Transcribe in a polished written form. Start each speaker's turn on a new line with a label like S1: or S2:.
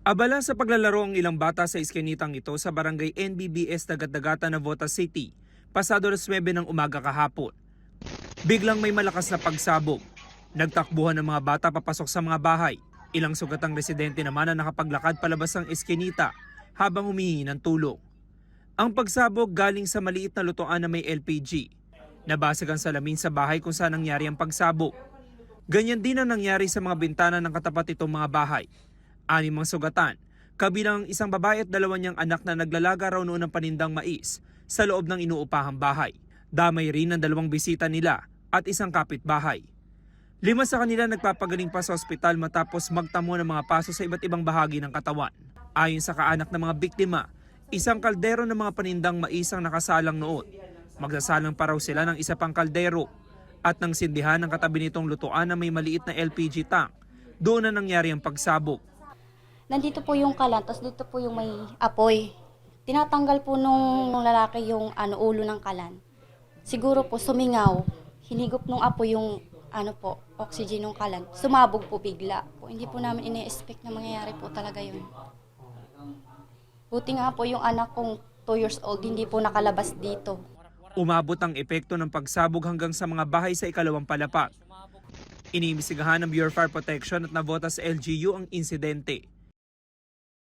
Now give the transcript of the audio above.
S1: Abala sa paglalaro ang ilang bata sa iskinitang ito sa barangay NBBS Dagat-Dagatan, Navotas City, pasado alas 9 ng umaga kahapon. Biglang may malakas na pagsabog. Nagtakbuhan ng mga bata papasok sa mga bahay. Ilang sugatang residente naman na nakapaglakad palabas ng iskinita habang humihingi ng tulong. Ang pagsabog galing sa maliit na lutuan na may LPG. Nabasag ang salamin sa bahay kung saan nangyari ang pagsabog. Ganyan din ang nangyari sa mga bintana ng katapat itong mga bahay. 6 ang sugatan, kabilang isang babae at 2 niyang anak na naglalaga raw noon ng panindang mais sa loob ng inuupahang bahay. Damay rin ang 2 bisita nila at isang kapitbahay. 5 sa kanila nagpapagaling pa sa ospital matapos magtamo ng mga paso sa iba't ibang bahagi ng katawan. Ayon sa kaanak ng mga biktima, isang kaldero ng mga panindang mais ang nakasalang noon. Magsasalang pa raw sila ng isa pang kaldero at nang sindihan ng katabi nitong lutuan na may maliit na LPG tank. Doon na nangyari ang pagsabog.
S2: Nandito po yung kalan, tapos dito po yung may apoy. Tinatanggal po nung lalaki yung ulo ng kalan. Siguro po sumingaw, hinigop nung apoy yung oxygen ng kalan. Sumabog po bigla. Hindi po namin ine-expect na mangyayari po talaga yun. Buti nga po yung anak kong 2 years old, hindi po nakalabas dito.
S1: Umabot ang epekto ng pagsabog hanggang sa mga bahay sa ikalawang palapag. Iniimbestigahan ng Bureau of Fire Protection at Navotas LGU ang insidente.